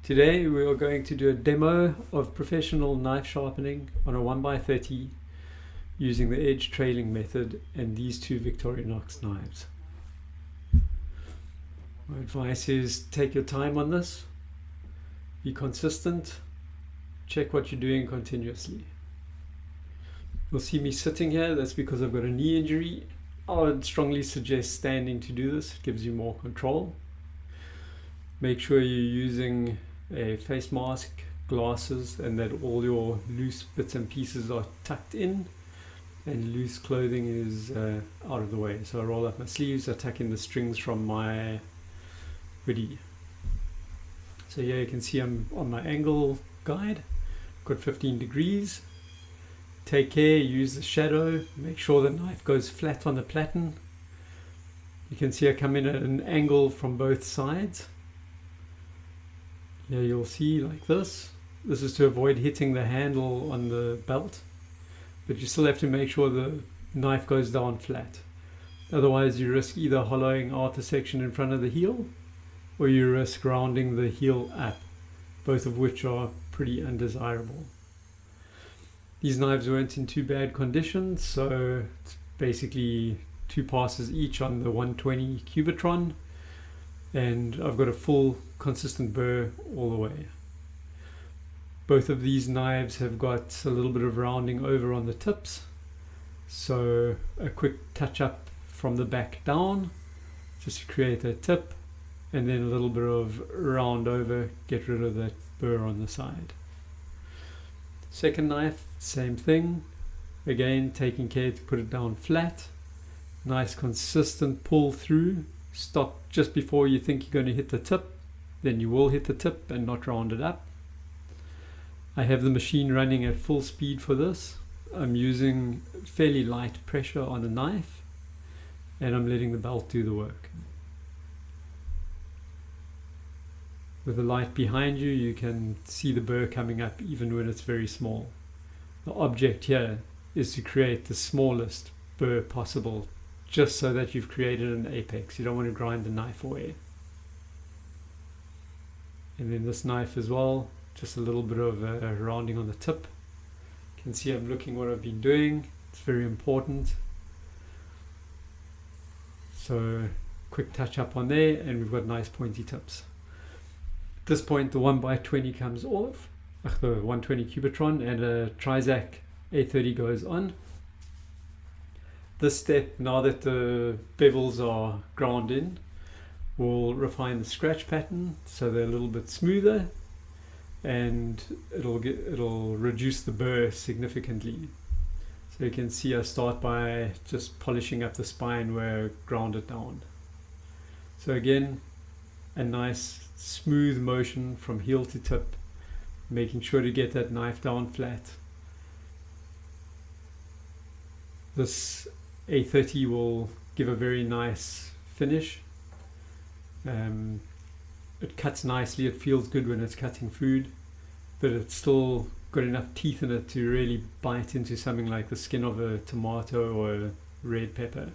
Today we are going to do a demo of professional knife sharpening on a 1x30 using the edge trailing method and these two Victorinox knives. My advice is take your time on this, be consistent, check what you're doing continuously. You'll see me sitting here, that's because I've got a knee injury. I would strongly suggest standing to do this, it gives you more control. Make sure you're using a face mask, glasses, and that all your loose bits and pieces are tucked in and loose clothing is out of the way. So I roll up my sleeves, I tuck in the strings from my hoodie. So here you can see I'm on my angle guide, got 15 degrees. Take care, use the shadow, make sure the knife goes flat on the platen. You can see I come in at an angle from both sides. Here you'll see like this. This is to avoid hitting the handle on the belt, but you still have to make sure the knife goes down flat. Otherwise you risk either hollowing out the section in front of the heel or you risk rounding the heel up, both of which are pretty undesirable. These knives weren't in too bad condition, so it's basically 2 passes each on the 120 Cubitron, and I've got a full consistent burr all the way. Both of these knives have got a little bit of rounding over on the tips, so a quick touch up from the back down just to create that tip, and then a little bit of round over, get rid of that burr on the side. Second knife, same thing, again taking care to put it down flat, nice consistent pull through, stop just before you think you're going to hit the tip, then you will hit the tip and not round it up. I have the machine running at full speed for this. I'm using fairly light pressure on the knife and I'm letting the belt do the work. With the light behind you, you can see the burr coming up even when it's very small. The object here is to create the smallest burr possible, just so that you've created an apex. You don't want to grind the knife away. And then this knife as well, just a little bit of rounding on the tip. You can see I'm looking what I've been doing. It's very important. So quick touch up on there and we've got nice pointy tips. At this point the 1x20 comes off, the 120 Cubitron, and a Trizac a30 goes on. This step, now that the bevels are ground in, will refine the scratch pattern so they're a little bit smoother, and it'll reduce the burr significantly. So you can see I start by just polishing up the spine where I ground it down. So again, a nice smooth motion from heel to tip, making sure to get that knife down flat. This A30 will give a very nice finish. It cuts nicely, it feels good when it's cutting food, but it's still got enough teeth in it to really bite into something like the skin of a tomato or a red pepper.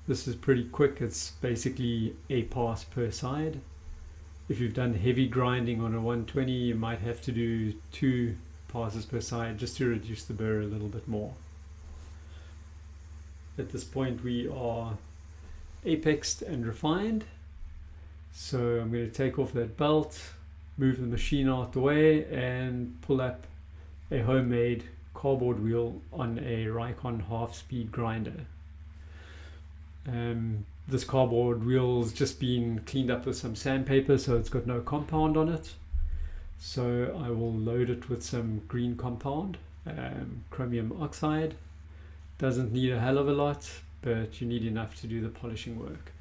This is pretty quick, it's basically a pass per side. If you've done heavy grinding on a 120, you might have to do 2 passes per side just to reduce the burr a little bit more. At this point we are apexed and refined, so I'm going to take off that belt, move the machine out the way and pull up a homemade cardboard wheel on a Rikon half-speed grinder. This cardboard wheel's just been cleaned up with some sandpaper, so it's got no compound on it. So I will load it with some green compound, Chromium Oxide. Doesn't need a hell of a lot, but you need enough to do the polishing work.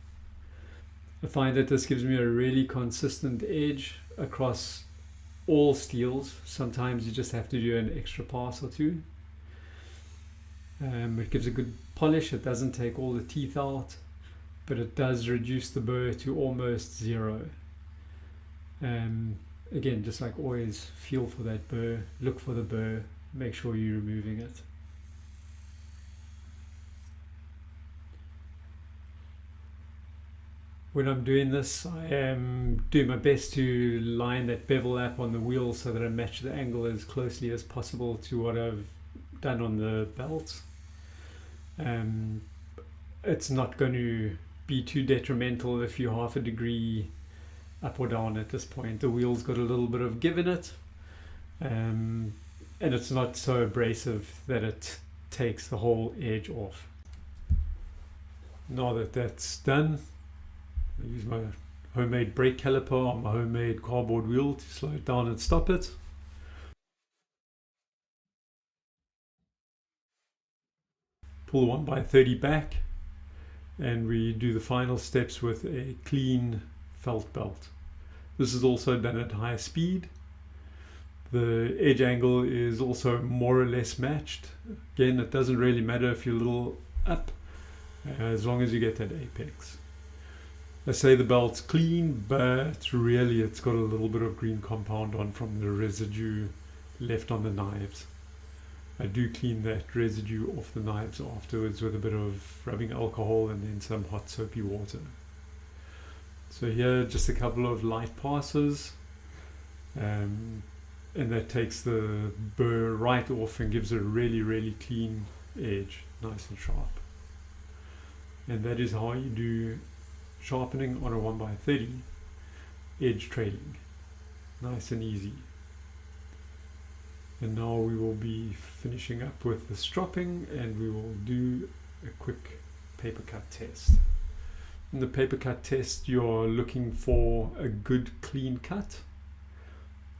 I find that this gives me a really consistent edge across all steels. Sometimes you just have to do an extra pass or 2. It gives a good polish, it doesn't take all the teeth out, but it does reduce the burr to almost 0. Again, just like always, feel for that burr, look for the burr, make sure you're removing it. When I'm doing this, I am doing my best to line that bevel up on the wheel so that I match the angle as closely as possible to what I've done on the belt. It's not going to be too detrimental if you're half a degree up or down at this point. The wheel's got a little bit of give in it, and it's not so abrasive that it takes the whole edge off. Now that that's done, I use my homemade brake caliper on my homemade cardboard wheel to slow it down and stop it. Pull 1x30 back, and we do the final steps with a clean felt belt. This is also done at high speed. The edge angle is also more or less matched. Again, it doesn't really matter if you're a little up, as long as you get that apex. I say the belt's clean, but really it's got a little bit of green compound on from the residue left on the knives. I do clean that residue off the knives afterwards with a bit of rubbing alcohol and then some hot soapy water. So here, just a couple of light passes, and that takes the burr right off and gives it a really, really clean edge, nice and sharp. And that is how you do sharpening on a 1x30 edge trailing. Nice and easy. And now we will be finishing up with the stropping, and we will do a quick paper cut test. In the paper cut test, you're looking for a good clean cut.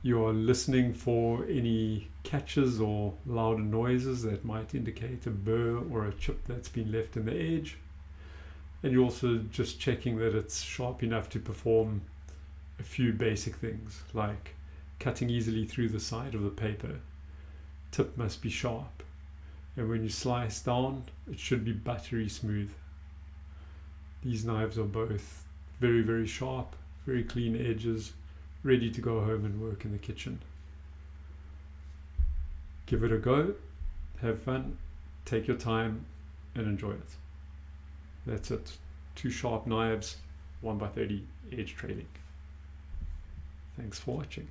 You're listening for any catches or louder noises that might indicate a burr or a chip that's been left in the edge. And you're also just checking that it's sharp enough to perform a few basic things, like cutting easily through the side of the paper. Tip must be sharp, and when you slice down, it should be buttery smooth. These knives are both very, very sharp, very clean edges, ready to go home and work in the kitchen. Give it a go, have fun, take your time, and enjoy it. That's it. 2 sharp knives, 1x30 edge trailing. Thanks for watching.